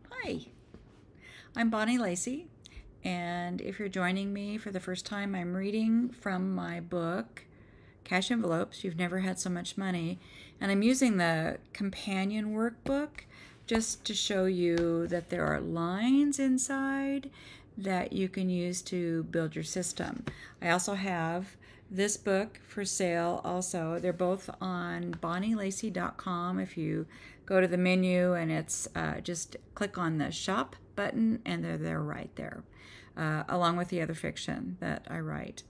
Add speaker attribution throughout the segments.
Speaker 1: Hi, I'm Bonnie Lacy, and if you're joining me for the first time, I'm reading from my book, Cash Envelopes, You've Never Had So Much Money, and I'm using the companion workbook just to show you that there are lines inside that you can use to build your system. I also have this book for sale also. They're both on bonnielacy.com. If you go to the menu and it's just click on the shop button and they're there right there, along with the other fiction that I write.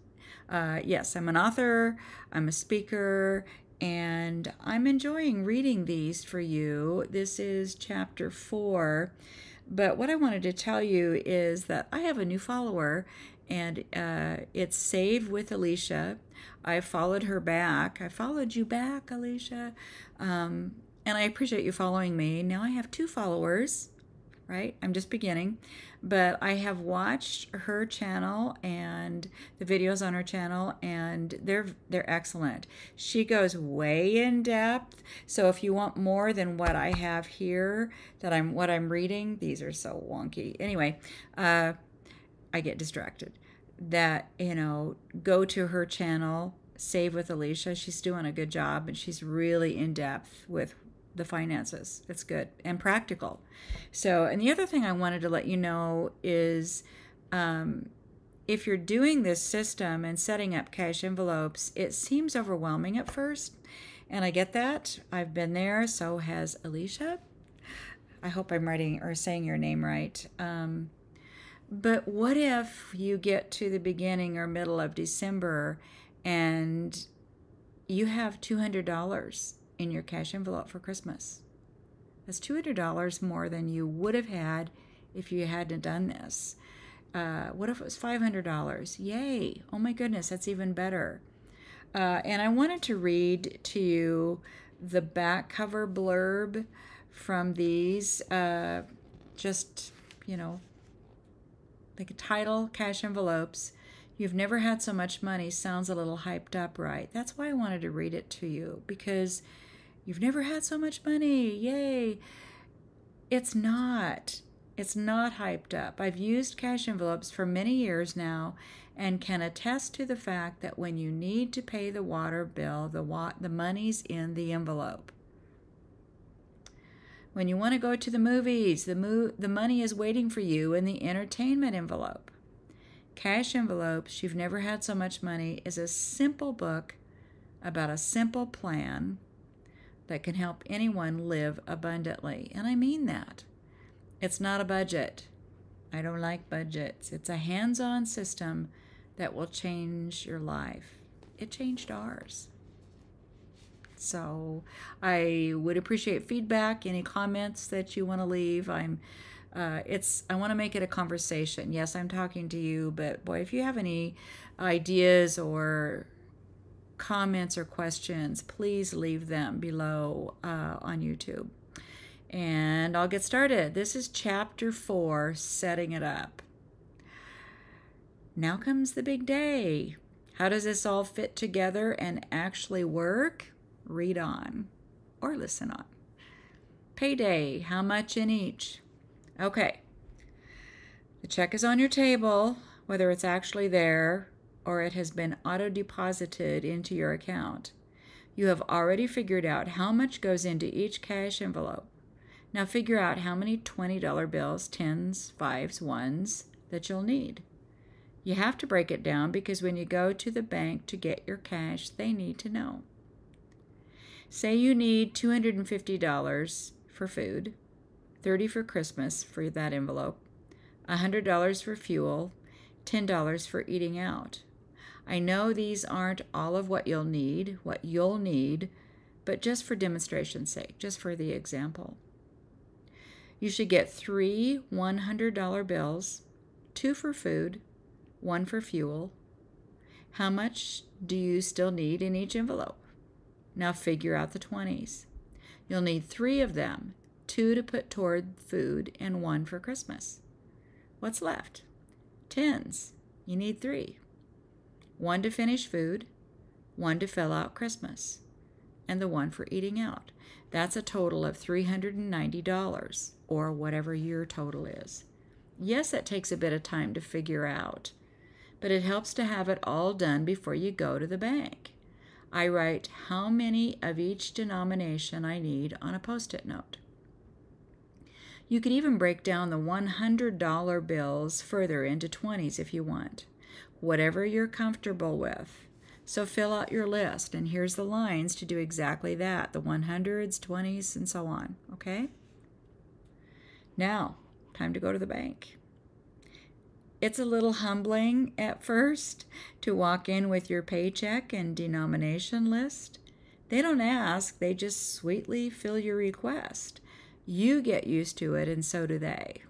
Speaker 1: Yes, I'm an author, I'm a speaker, and I'm enjoying reading these for you. This is chapter 4. But what I wanted to tell you is that I have a new follower, and it's Save with Alicia. I followed her back. I followed you back, Alicia. And I appreciate you following me. Now I have 2 followers, right? I'm just beginning. But I have watched her channel and the videos on her channel, and they're excellent. She goes way in depth. So if you want more than what I have here, what I'm reading, these are so wonky. Anyway, I get distracted. Go to her channel, Save with Alicia. She's doing a good job, and she's really in depth with the finances. It's good and practical. So, and the other thing I wanted to let you know is if you're doing this system and setting up cash envelopes, it seems overwhelming at first. And I get that. I've been there. So has Alicia. I hope I'm writing or saying your name right. But what if you get to the beginning or middle of December and you have $200 in your cash envelope for Christmas? That's $200 more than you would have had if you hadn't done this. What if it was $500? Yay! Oh my goodness, that's even better. And I wanted to read to you the back cover blurb from these. Just, like a title, Cash Envelopes. You've never had so much money sounds a little hyped up, right? That's why I wanted to read it to you, because you've never had so much money. Yay. It's not. It's not hyped up. I've used cash envelopes for many years now and can attest to the fact that when you need to pay the water bill, the money's in the envelope. When you want to go to the movies, the money is waiting for you in the entertainment envelope. Cash Envelopes, You've Never Had So Much Money is a simple book about a simple plan that can help anyone live abundantly. And I mean that. It's not a budget. I don't like budgets. It's a hands-on system that will change your life. It changed ours. So I would appreciate feedback, any comments that you want to leave. I want to make it a conversation. Yes, I'm talking to you, but boy, if you have any ideas or comments or questions, please leave them below on YouTube. And I'll get started. This is chapter 4, setting it up. Now comes the big day. How does this all fit together and actually work? Read on or listen on. Payday, how much in each? Okay. The check is on your table, whether it's actually there or it has been auto-deposited into your account. You have already figured out how much goes into each cash envelope. Now figure out how many $20 bills, 10s, 5s, 1s that you'll need. You have to break it down because when you go to the bank to get your cash, they need to know. Say you need $250 for food, $30 for Christmas for that envelope, $100 for fuel, $10 for eating out. I know these aren't all of what you'll need, but just for demonstration's sake, just for the example. You should get 3 $100 bills, 2 for food, 1 for fuel. How much do you still need in each envelope? Now figure out the 20s. You'll need 3 of them, 2 to put toward food and 1 for Christmas. What's left? 10s. You need 3. 1 to finish food, 1 to fill out Christmas. and the one for eating out. That's a total of $390, or whatever your total is. Yes, that takes a bit of time to figure out, but it helps to have it all done before you go to the bank. I write how many of each denomination I need on a Post-it note. You could even break down the $100 bills further into 20s if you want, whatever you're comfortable with. So fill out your list, and here's the lines to do exactly that, the 100s, 20s, and so on, okay? Now, time to go to the bank. It's a little humbling at first to walk in with your paycheck and denomination list. They don't ask, they just sweetly fill your request. You get used to it, and so do they.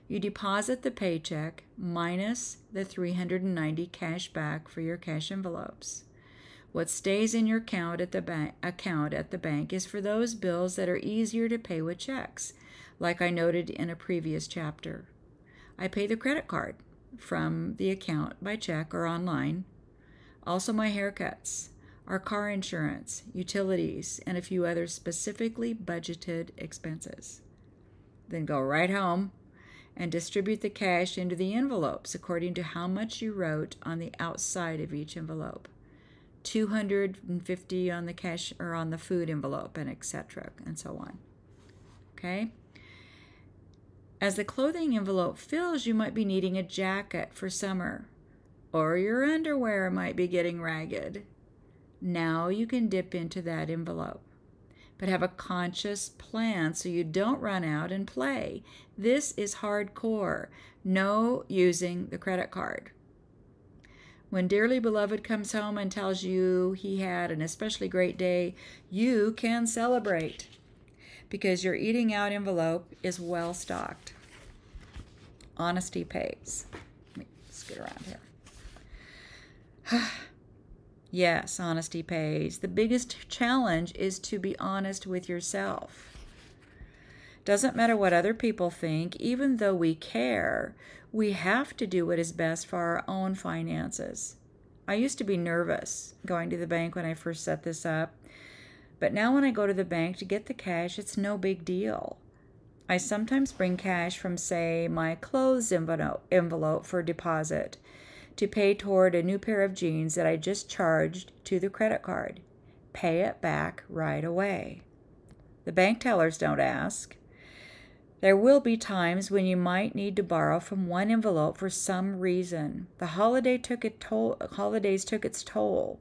Speaker 1: You deposit the paycheck minus the $390 cash back for your cash envelopes. What stays in your account at the bank is for those bills that are easier to pay with checks, like I noted in a previous chapter. I pay the credit card from the account by check or online. Also my haircuts, our car insurance, utilities, and a few other specifically budgeted expenses. Then go right home and distribute the cash into the envelopes according to how much you wrote on the outside of each envelope. $250 on the cash or on the food envelope, and etc. and so on. Okay? As the clothing envelope fills, you might be needing a jacket for summer, or your underwear might be getting ragged. Now you can dip into that envelope, but have a conscious plan so you don't run out and play. This is hardcore. No using the credit card. When dearly beloved comes home and tells you he had an especially great day, you can celebrate because your eating out envelope is well stocked. Honesty pays. Let me scoot around here. Yes, honesty pays. The biggest challenge is to be honest with yourself. Doesn't matter what other people think, even though we care, we have to do what is best for our own finances. I used to be nervous going to the bank when I first set this up, but now when I go to the bank to get the cash, it's no big deal. I sometimes bring cash from, say, my clothes envelope for deposit to pay toward a new pair of jeans that I just charged to the credit card. Pay it back right away. The bank tellers don't ask. There will be times when you might need to borrow from one envelope for some reason. The holidays took its toll.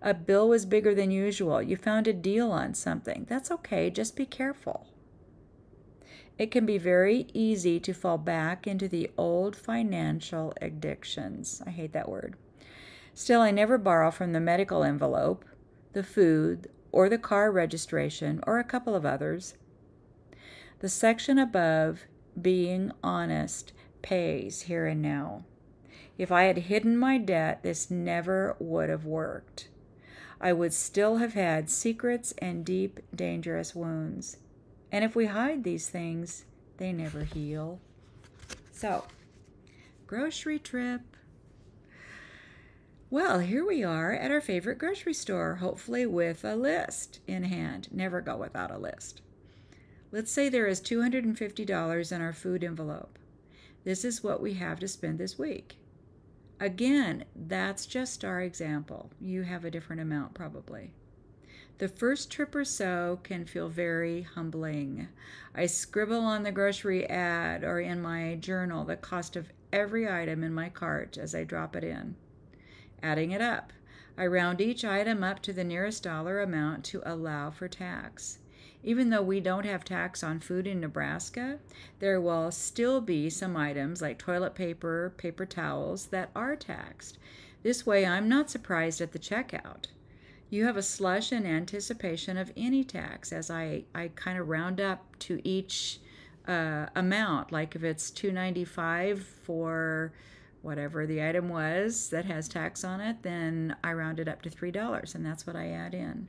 Speaker 1: A bill was bigger than usual. You found a deal on something. That's okay. Just be careful. It can be very easy to fall back into the old financial addictions. I hate that word. Still, I never borrow from the medical envelope, the food, or the car registration, or a couple of others. The section above, being honest, pays here and now. If I had hidden my debt, this never would have worked. I would still have had secrets and deep, dangerous wounds. And if we hide these things, they never heal. So, grocery trip. Well, here we are at our favorite grocery store, hopefully with a list in hand. Never go without a list. Let's say there is $250 in our food envelope. This is what we have to spend this week. Again, that's just our example. You have a different amount probably. The first trip or so can feel very humbling. I scribble on the grocery ad or in my journal the cost of every item in my cart as I drop it in. Adding it up, I round each item up to the nearest dollar amount to allow for tax. Even though we don't have tax on food in Nebraska, there will still be some items like toilet paper, paper towels that are taxed. This way, I'm not surprised at the checkout. You have a slush in anticipation of any tax as I kind of round up to each amount. Like if it's $2.95 for whatever the item was that has tax on it, then I round it up to $3, and that's what I add in.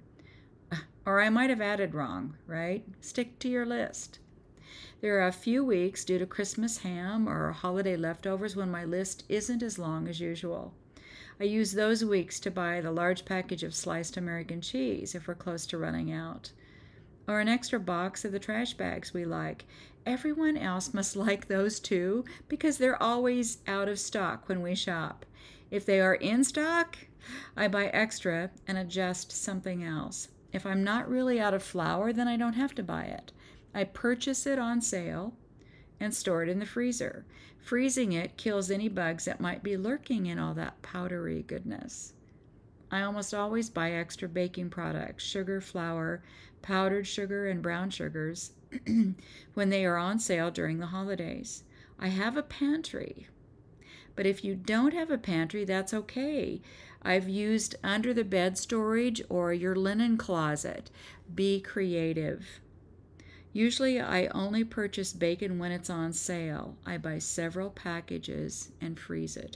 Speaker 1: Or I might have added wrong, right? Stick to your list. There are a few weeks due to Christmas ham or holiday leftovers when my list isn't as long as usual. I use those weeks to buy the large package of sliced American cheese if we're close to running out, or an extra box of the trash bags we like. Everyone else must like those too because they're always out of stock when we shop. If they are in stock, I buy extra and adjust something else. If I'm not really out of flour, then I don't have to buy it. I purchase it on sale and store it in the freezer. Freezing it kills any bugs that might be lurking in all that powdery goodness. I almost always buy extra baking products, sugar, flour, powdered sugar, and brown sugars when they are on sale during the holidays. I have a pantry, but if you don't have a pantry, that's okay. I've used under the bed storage or your linen closet. Be creative. Usually I only purchase bacon when it's on sale. I buy several packages and freeze it.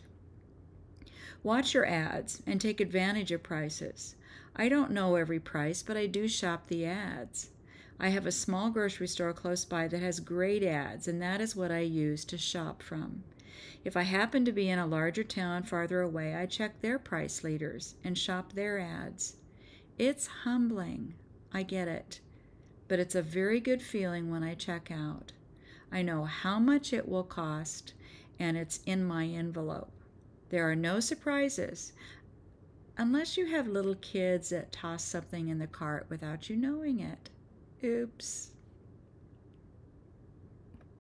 Speaker 1: Watch your ads and take advantage of prices. I don't know every price, but I do shop the ads. I have a small grocery store close by that has great ads, and that is what I use to shop from. If I happen to be in a larger town farther away, I check their price leaders and shop their ads. It's humbling, I get it, but it's a very good feeling when I check out. I know how much it will cost, and it's in my envelope. There are no surprises, unless you have little kids that toss something in the cart without you knowing it. Oops.